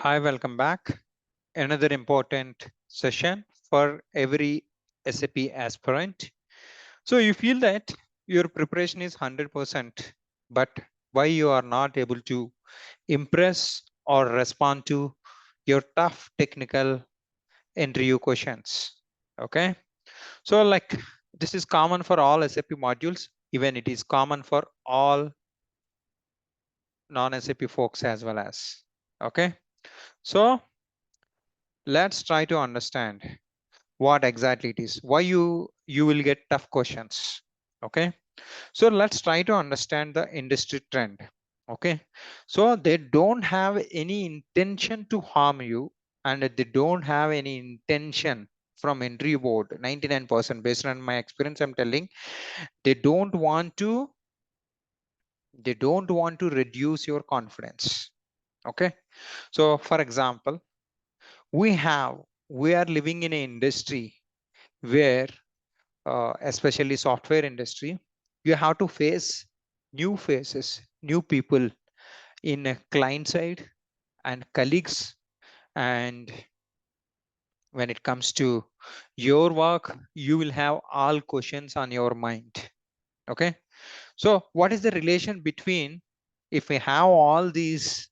Hi, welcome back. Another important session for every SAP aspirant. So you feel that your preparation is 100%, but why you are not able to impress or respond to your tough technical interview questions. Okay. So like this is common for all SAP modules, even it is common for all non-SAP folks as well as. Okay. So let's try to understand what exactly it is, why you will get tough questions. Okay, so let's try to understand the industry trend. Okay, so they don't have any intention to harm you, and they don't have any intention from entry board. 99% based on my experience, I'm telling, they don't want to reduce your confidence. Okay, so for example, we are living in an industry where especially software industry, you have to face new faces, new people in a client side and colleagues. And when it comes to your work, you will have all questions on your mind. Okay. So what is the relation between if we have all these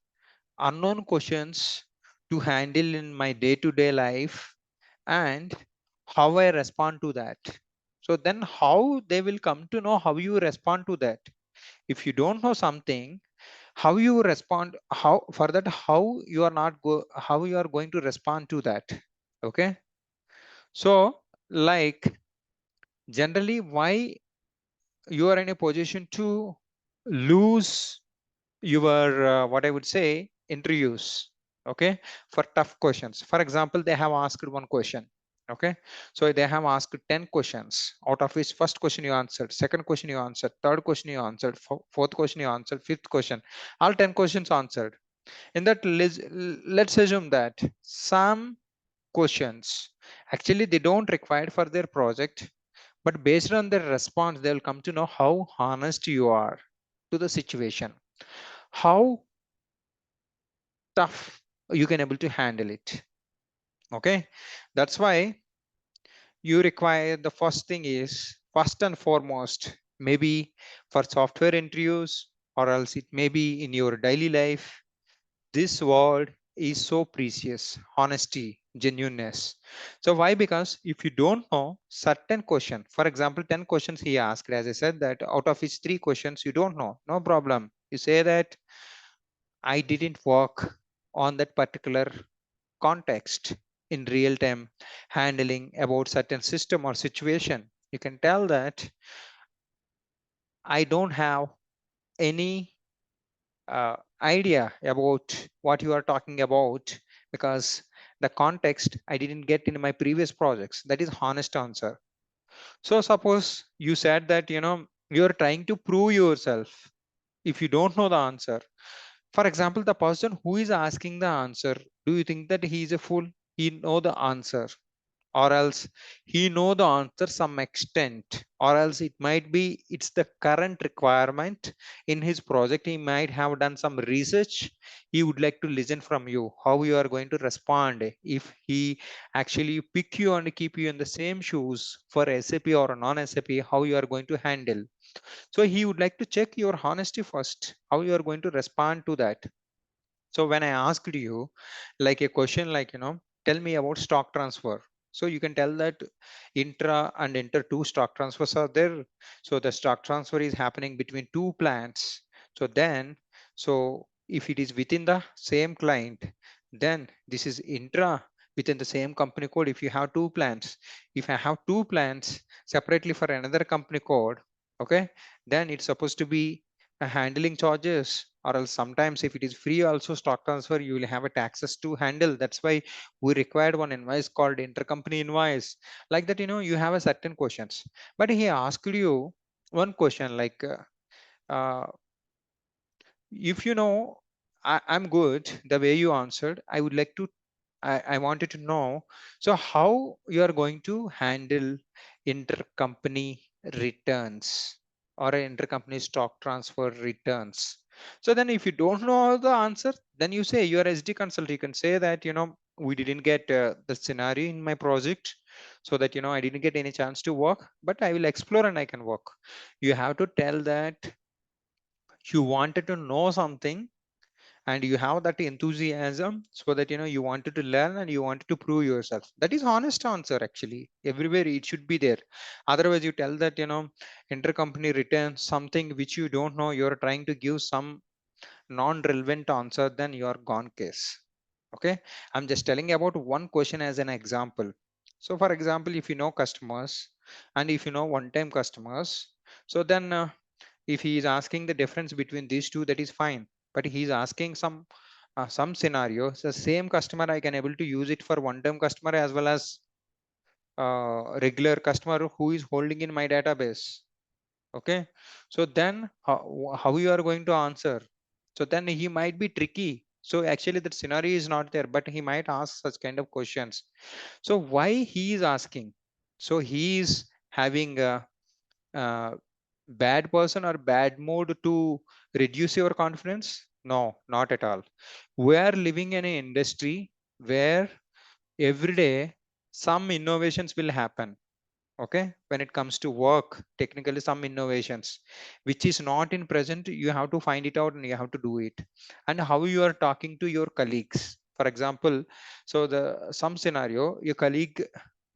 unknown questions to handle in my day-to-day life and how I respond to that? So then how they will come to know how you respond to that? If you don't know something, how you respond, how for that, how you are not go, how you are going to respond to that? Okay. So like generally why you are in a position to lose your what I would say interviews. Okay, for tough questions. For example, they have asked one question. Okay, so they have asked 10 questions, out of which first question you answered, second question you answered, third question you answered, fourth question you answered, fifth question, all 10 questions answered. In that, let's assume that some questions actually they don't require for their project, but based on their response they will come to know how honest you are to the situation, how tough you can able to handle it. Okay, that's why you require, the first thing is, first and foremost, maybe for software interviews or else it may be in your daily life, this word is so precious: honesty, genuineness. So why? Because if you don't know certain question, for example 10 questions he asked, as I said that out of his 3 questions you don't know, no problem, you say that I didn't work on that particular context in real time handling about certain system or situation. You can tell that I don't have any idea about what you are talking about because the context I didn't get in my previous projects. That is honest answer. So suppose you said that you're trying to prove yourself. If you don't know the answer, for example, the person who is asking the answer, do you think that he is a fool? He know the answer, or else he know the answer some extent, or else it might be it's the current requirement in his project. He might have done some research. He would like to listen from you how you are going to respond if he actually pick you and keep you in the same shoes for SAP or non-SAP, how you are going to handle. So he would like to check your honesty first, how you are going to respond to that. So when I asked you like a question like, tell me about stock transfer. So you can tell that intra and inter two stock transfers are there. So the stock transfer is happening between two plants. So then, so if it is within the same client, then this is intra within the same company code. If you have two plants, if I have two plants separately for another company code, okay, then it's supposed to be a handling charges, or else sometimes if it is free also stock transfer you will have a taxes to handle. That's why we required one invoice called intercompany invoice. Like that, you have a certain questions. But he asked you one question like uh, if I'm good the way you answered, I would like to, I wanted to know, so how you are going to handle intercompany returns or intercompany stock transfer returns. So then if you don't know the answer, then you say you are SD consultant. You can say that, we didn't get the scenario in my project, so that, I didn't get any chance to work, but I will explore and I can work. You have to tell that you wanted to know something and you have that enthusiasm, so that, you wanted to learn and you wanted to prove yourself. That is honest answer actually. Everywhere it should be there. Otherwise you tell that, intercompany returns something which you don't know, you're trying to give some non-relevant answer, then you are gone case. Okay, I'm just telling about one question as an example. So for example, if you know customers and if you know one-time customers, so then if he is asking the difference between these two, that is fine. But he is asking some scenarios, the same customer I can able to use it for one-time customer as well as regular customer who is holding in my database. Okay, so then how you are going to answer? So then he might be tricky. So actually that scenario is not there, but he might ask such kind of questions. So why he is asking? So he is having a bad person or bad mood to reduce your confidence? No, not at all. We are living in an industry where every day some innovations will happen. Okay, when it comes to work, technically some innovations which is not in present, you have to find it out and you have to do it. And how you are talking to your colleagues, for example, so the some scenario your colleague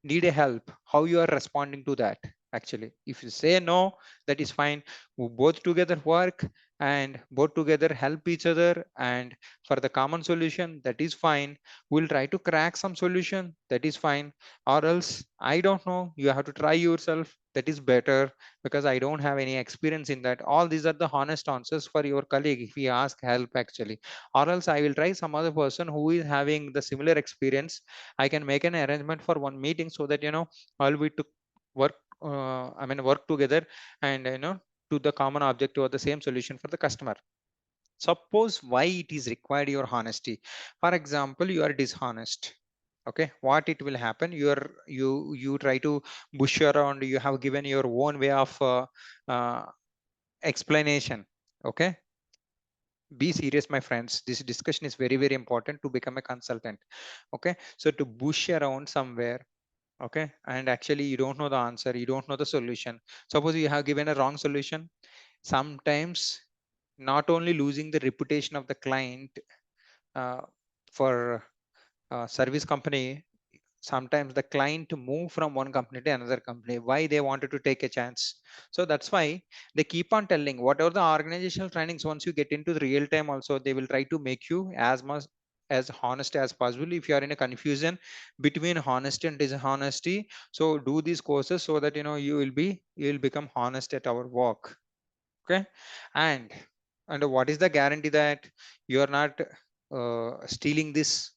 need a help, how you are responding to that? Actually if you say no, that is fine. We both together work and both together help each other, and for the common solution, that is fine. We'll try to crack some solution, that is fine. Or else I don't know, you have to try yourself, that is better, because I don't have any experience in that. All these are the honest answers for your colleague if he ask help actually. Or else I will try some other person who is having the similar experience. I can make an arrangement for one meeting, so that, all we to work work together, and to the common objective or the same solution for the customer. Suppose why it is required your honesty. For example, you are dishonest. Okay, what it will happen, you try to bush around, you have given your own way of uh, explanation. Okay, be serious my friends, this discussion is very very important to become a consultant. Okay, so to bush around somewhere, okay, and actually you don't know the answer, you don't know the solution. Suppose you have given a wrong solution. Sometimes not only losing the reputation of the client uh, for service company, sometimes the client to move from one company to another company, why they wanted to take a chance. So that's why they keep on telling whatever the organizational trainings, once you get into the real time also, they will try to make you as much as honest as possible. If you are in a confusion between honesty and dishonesty, so do these courses so that you will become honest at our work. Okay, and what is the guarantee that you are not stealing this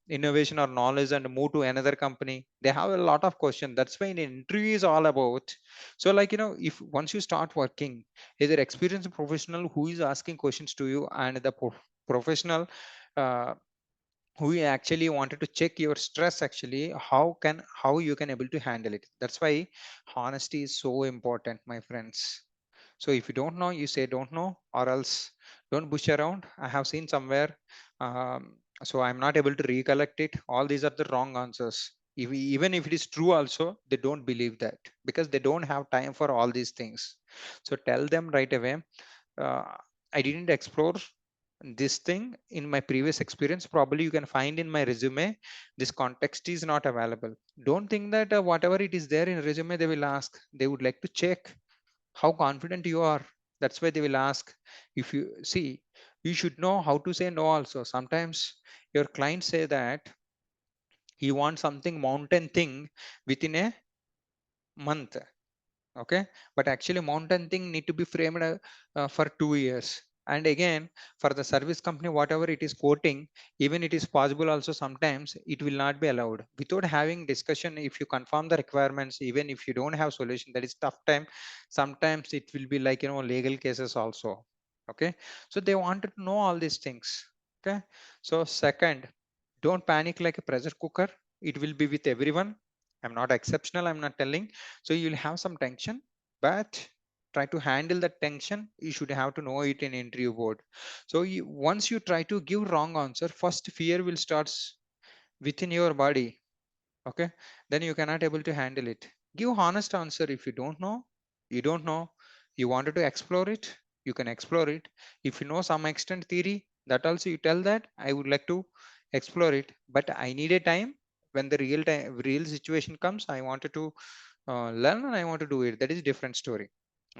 innovation or knowledge and move to another company? They have a lot of questions. That's why an interview is all about. So like, if once you start working, either experienced professional who is asking questions to you, and the professional uh, who actually wanted to check your stress, actually how you can able to handle it. That's why honesty is so important my friends. So if you don't know, you say don't know, or else don't push around. I have seen somewhere, um, so I'm not able to recollect it. All these are the wrong answers. Even if it is true also, they don't believe that, because they don't have time for all these things. So tell them right away, uh, I didn't explore this thing in my previous experience. Probably you can find in my resume. This context is not available. Don't think that whatever it is there in resume, they will ask. They would like to check how confident you are. That's why they will ask. If you see, you should know how to say no also. Sometimes your client say that he wants something mountain thing within a month. Okay, but actually mountain thing need to be framed for 2 years. And again, for the service company, whatever it is quoting, even it is possible also, sometimes it will not be allowed without having discussion. If you confirm the requirements, even if you don't have solution, that is tough time. Sometimes it will be like, legal cases also. Okay, so they wanted to know all these things. Okay, so second, don't panic like a pressure cooker. It will be with everyone. I'm not exceptional, I'm not telling. So you'll have some tension, but try to handle the tension, you should have to know it in interview board. So once you try to give wrong answer, first fear will starts within your body. Okay, then you cannot able to handle it. Give honest answer. If you don't know, you don't know. You wanted to explore it, you can explore it. If you know some extent theory, that also you tell that I would like to explore it, but I need a time. When the real situation comes, I wanted to learn and I want to do it. That is different story.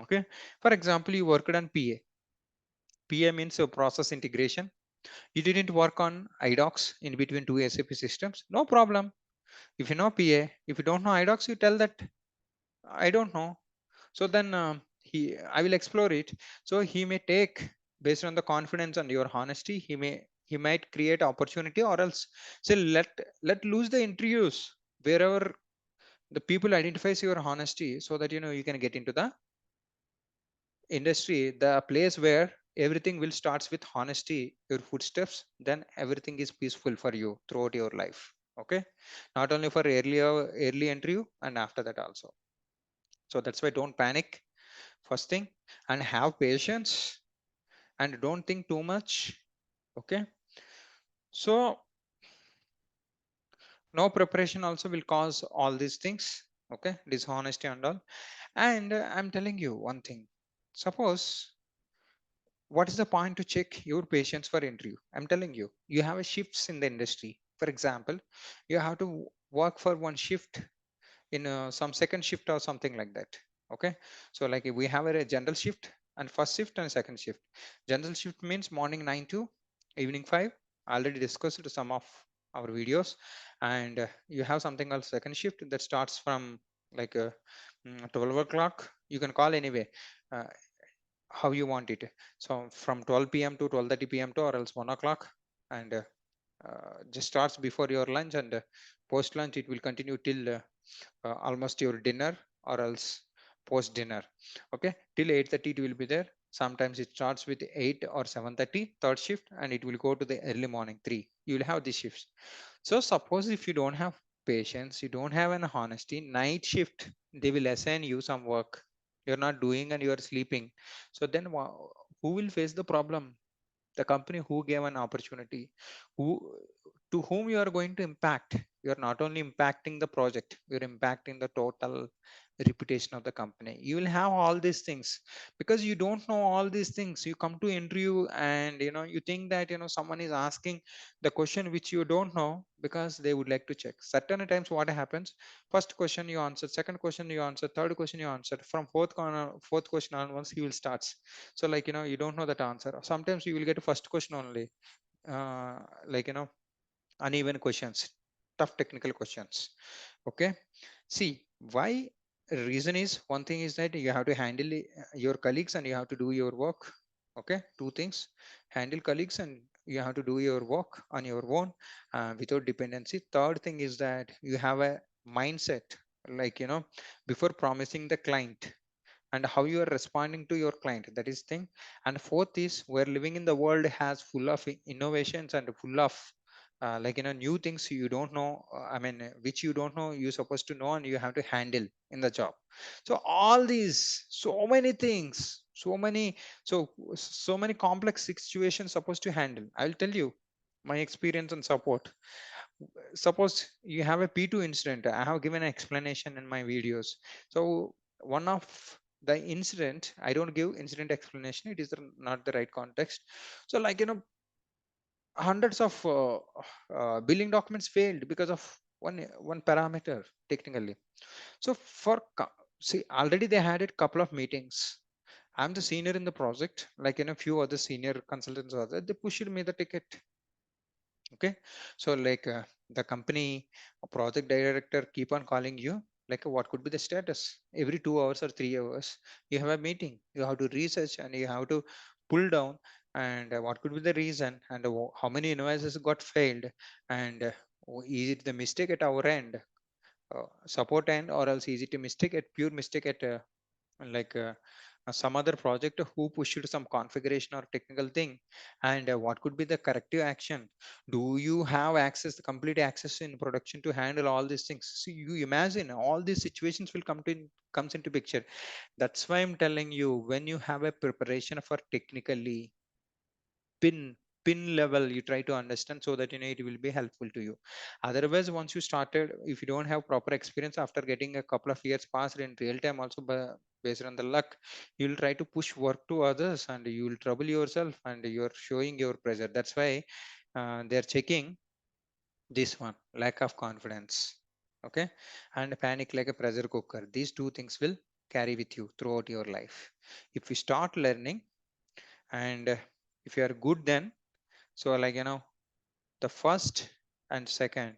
Okay, for example, you worked on pa means process integration. You didn't work on idocs in between two SAP systems, no problem. If you know pa, if you don't know idocs, you tell that I don't know. So then I will explore it. So he may take, based on the confidence and your honesty, he might create opportunity, or else say let lose the interviews wherever the people identifies your honesty, so that you can get into the industry, the place where everything will starts with honesty, your footsteps, then everything is peaceful for you throughout your life. Okay, not only for early interview and after that also. So that's why don't panic, first thing, and have patience and don't think too much. Okay, so no preparation also will cause all these things. Okay, dishonesty and all. And I'm telling you one thing, suppose, what is the point to check your patience for interview? I'm telling you, you have a shifts in the industry. For example, you have to work for one shift in some second shift or something like that. Okay, so like if we have a general shift and first shift and second shift. General shift means morning 9 to evening 5. Already discussed some of our videos. And you have something else second shift that starts from like 12 o'clock, you can call anyway, uh, how you want it. So from 12 p.m to 12:30 p.m to, or else 1 o'clock. And just starts before your lunch, and post lunch it will continue till almost your dinner, or else post dinner. Okay, till 8:30 it will be there. Sometimes it starts with 8 or 7:30 third shift, and it will go to the early morning 3. You will have these shifts. So suppose if you don't have patience, you don't have an honesty, night shift, they will assign you some work you're not doing and you're sleeping. So then who will face the problem? The company who gave an opportunity, who, to whom you are going to impact. You are not only impacting the project, you're impacting the total reputation of the company. You will have all these things. Because you don't know all these things, you come to interview and you think that someone is asking the question which you don't know, because they would like to check. Certain times what happens, first question you answer, second question you answer, third question you answer, from fourth question onwards he will starts. So like you don't know that answer. Sometimes you will get a first question only, uh, like uneven questions, tough technical questions. Okay, see why. Reason is, one thing is that you have to handle your colleagues and you have to do your work. Okay, two things: handle colleagues and you have to do your work on your own, without dependency. Third thing is that you have a mindset, like before promising the client, and how you are responding to your client, that is thing. And fourth is, we're living in the world has full of innovations and full of like new things you don't know, I mean which you don't know you're supposed to know, and you have to handle in the job. So all these, so many things, so many complex situations supposed to handle. I'll tell you my experience and support. Suppose you have a P2 incident, I have given an explanation in my videos. So one of the incident, I don't give incident explanation, it is not the right context. So like hundreds of billing documents failed because of one parameter technically. So see, already they had a couple of meetings. I'm the senior in the project, like few other senior consultants are there, they pushed me the ticket. Okay, so like the company project director keep on calling you, like what could be the status. Every 2 hours or 3 hours you have a meeting, you have to research and you have to pull down, and what could be the reason, and how many invoices got failed, and is it the mistake at our end, support end, or else is it a mistake at pure mistake at like some other project who pushed some configuration or technical thing, and what could be the corrective action? Do you have access, the complete access in production to handle all these things? See, you imagine all these situations will comes into picture. That's why I'm telling you, when you have a preparation for technically pin pin level, you try to understand, so that it will be helpful to you. Otherwise, once you started, if you don't have proper experience, after getting a couple of years passed in real time also, based on the luck, you'll try to push work to others and you will trouble yourself and you're showing your pressure. That's why they're checking this one, lack of confidence, okay, and panic like a pressure cooker. These two things will carry with you throughout your life. If you start learning, and if you are good, then so, like, the first and second,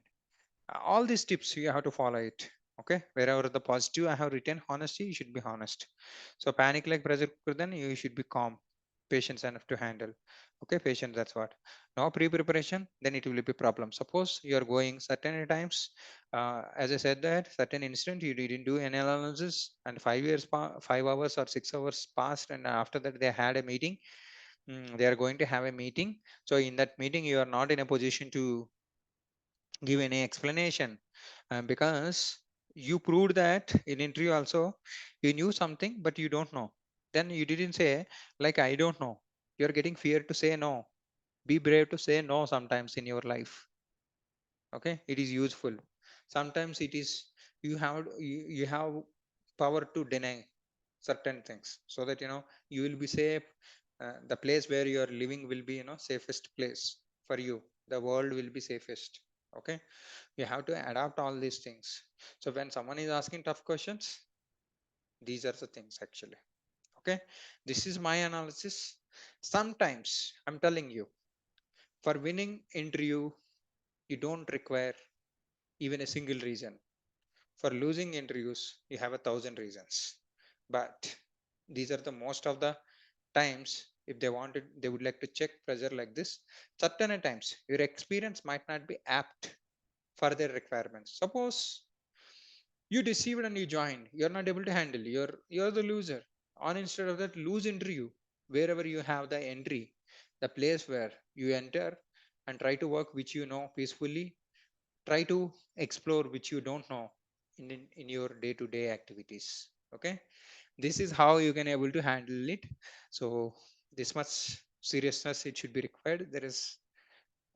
all these tips you have to follow it. Okay, wherever the positive I have written, honesty, you should be honest. So panic like pressure cooker, then you should be calm, patience enough to handle. Okay, patience, that's what. No pre-preparation, then it will be problem. Suppose you are going certain times, as I said, that certain incident you didn't do any analysis, and 5 years 5 hours or 6 hours passed, and after that they had a meeting. They are going to have a meeting. So in that meeting, you are not in a position to give any explanation, because you proved that in interview also you knew something but you don't know. Then you didn't say, like, I don't know. You're getting fear to say no. Be brave to say no sometimes in your life. Okay, it is useful. Sometimes it is, you have power to deny certain things, so that you will be safe. The place where you are living will be safest place for you. The world will be safest. Okay, you have to adapt all these things. So when someone is asking tough questions, these are the things actually. Okay, this is my analysis. Sometimes I'm telling you, for winning interview, you don't require even a single reason. For losing interviews, you have 1,000 reasons. But these are the most of the times, if they wanted, they would like to check pressure like this. Certain times your experience might not be apt for their requirements. Suppose you deceived and you joined, you're not able to handle, you're the loser. On instead of that, lose interview. Wherever you have the entry, the place where you enter, and try to work which you know peacefully. Try to explore which you don't know in your day-to-day activities. Okay, this is how you can able to handle it. So this much seriousness it should be required. There is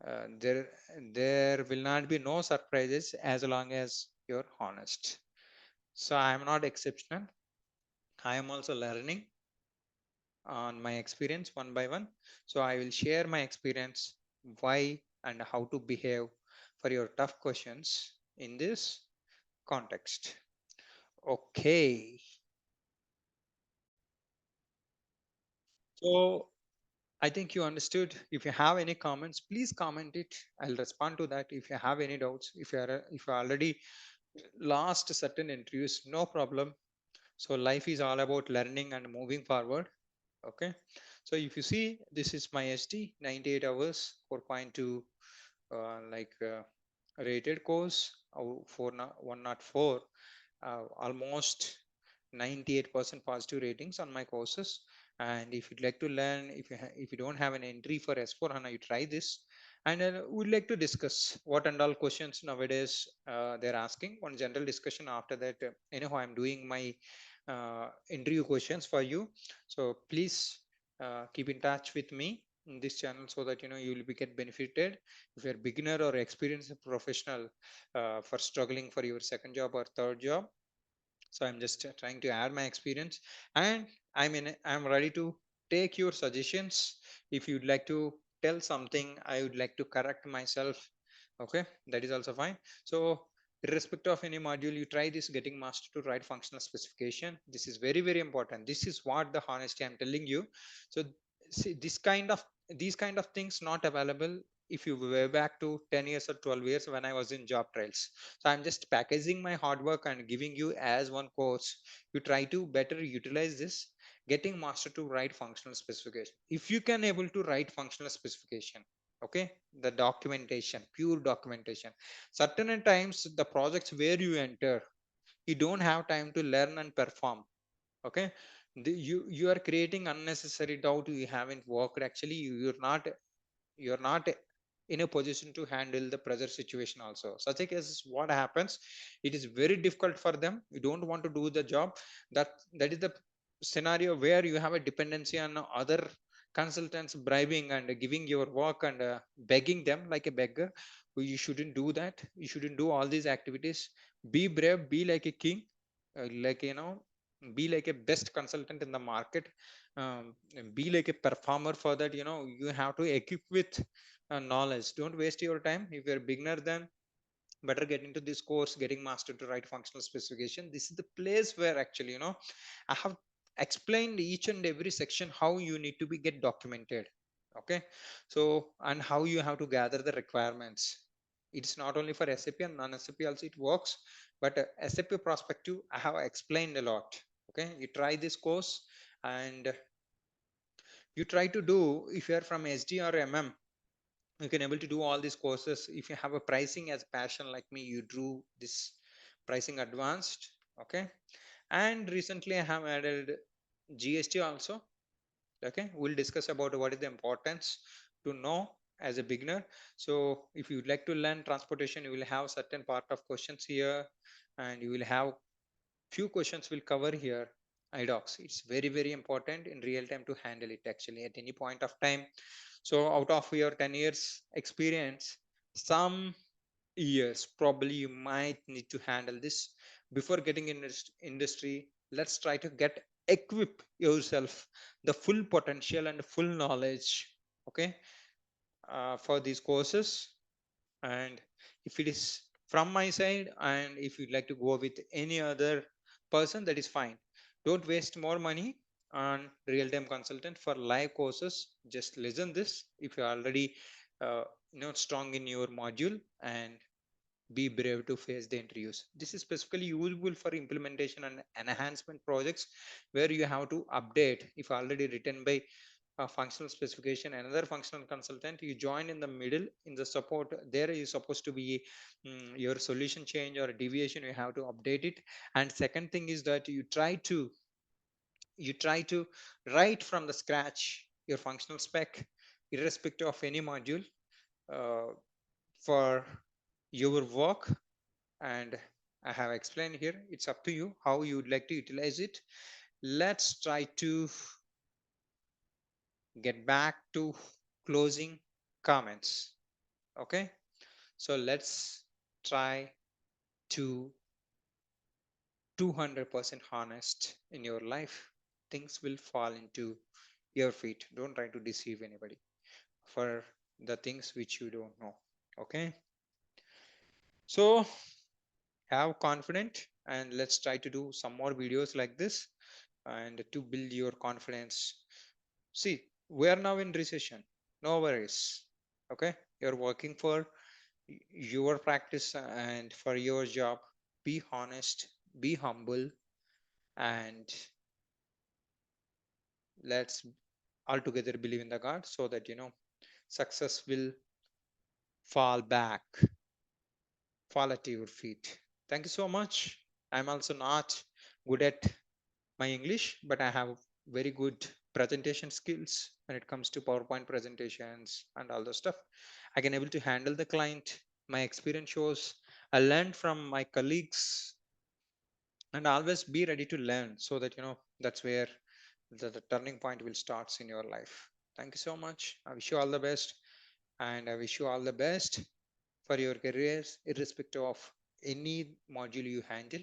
uh, there there will not be no surprises as long as you're honest. So I am not exceptional. I am also learning on my experience one by one. So I will share my experience, why and how to behave for your tough questions in this context. Okay. So I think you understood. If you have any comments, please comment it. I'll respond to that. If you have any doubts, if you already lost certain interviews, no problem. So life is all about learning and moving forward. Okay. So if you see, this is my SD 98 hours 4.2 rated course, 104, almost 98% positive ratings on my courses. And if you'd like to learn, if you don't have an entry for S4 HANA, you try this. And we'd like to discuss what and all questions nowadays they're asking. One general discussion after that. Anyhow, I'm doing my interview questions for you. So please keep in touch with me in this channel, so that you will be get benefited. If you're beginner or experienced professional for struggling for your second job or third job, so I'm just trying to add my experience, and I'm ready to take your suggestions. If you'd like to tell something, I would like to correct myself. Okay, that is also fine. So irrespective of any module, you try this getting master to write functional specification. This is very, very important. This is what the honesty I'm telling you. So see, these kind of things not available if you way back to 10 years or 12 years when I was in job trials. So I'm just packaging my hard work and giving you as one course. You try to better utilize this, getting master to write functional specification. If you can able to write functional specification, okay, the documentation, pure documentation. Certain times the projects where you enter, you don't have time to learn and perform. Okay, You are creating unnecessary doubt. You haven't worked. Actually, you're not in a position to handle the pressure situation also. Such a case, what happens, it is very difficult for them. You don't want to do the job. That is the scenario where you have a dependency on other consultants bribing and giving your work and begging them like a beggar. You shouldn't do that. You shouldn't do all these activities. Be brave, be like a king, like be like a best consultant in the market. And be like a performer. For that, you have to equip with knowledge. Don't waste your time. If you're a beginner, then better get into this course, getting mastered to write functional specification. This is the place where actually, I have explained each and every section how you need to be get documented. Okay. So, and how you have to gather the requirements. It's not only for SAP and non-SAP also it works, but SAP perspective I have explained a lot. Okay, you try this course, and you try to do, if you are from SD or you can able to do all these courses. If you have a pricing as passion like me, you do this pricing advanced. Okay. And recently I have added GST also. Okay, we'll discuss about what is the importance to know as a beginner. So if you would like to learn transportation, you will have certain part of questions here, and you will have few questions will cover here. Idocs, it's very very important in real time to handle it actually at any point of time. So out of your 10 years experience, some years probably you might need to handle this before getting in this industry. Let's try to get equip yourself the full potential and full knowledge. Okay. For these courses. And if it is from my side, and if you'd like to go with any other person, that is fine. Don't waste more money on real-time consultant for live courses. Just listen this if you're already uh, strong in your module, and be brave to face the interviews. This is specifically useful for implementation and enhancement projects where you have to update. If already written by a functional specification, another functional consultant, you join in the middle in the support. There is supposed to be your solution change or deviation, you have to update it. And second thing is that you try to write from the scratch your functional spec irrespective of any module uh, for your work. And I have explained here, it's up to you how you would like to utilize it. Let's try to get back to closing comments. Okay, so let's try to 200% honest in your life. Things will fall into your feet. Don't try to deceive anybody for the things which you don't know. Okay, so have confidence, and let's try to do some more videos like this and to build your confidence. See, we are now in recession. No worries. Okay, you're working for your practice and for your job. Be honest, be humble, and let's all together believe in the God, so that success will fall back, fall at your feet. Thank you so much. I'm also not good at my English, but I have very good presentation skills when it comes to PowerPoint presentations and all the stuff. I can able to handle the client. My experience shows I learned from my colleagues, and always be ready to learn, so that that's where the turning point will starts in your life. Thank you so much. I wish you all the best, and I wish you all the best for your careers, irrespective of any module you handle.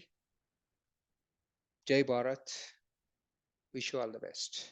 Jai Bharat. Wish you all the best.